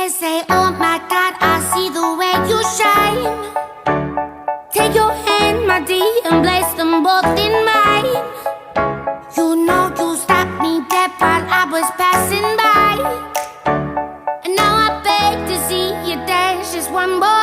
They say, oh my God, I see the way you shine. Take your hand, my dear, and place them both in mine. You know you stopped me dead while I was passing by. And now I beg to see you dance just one more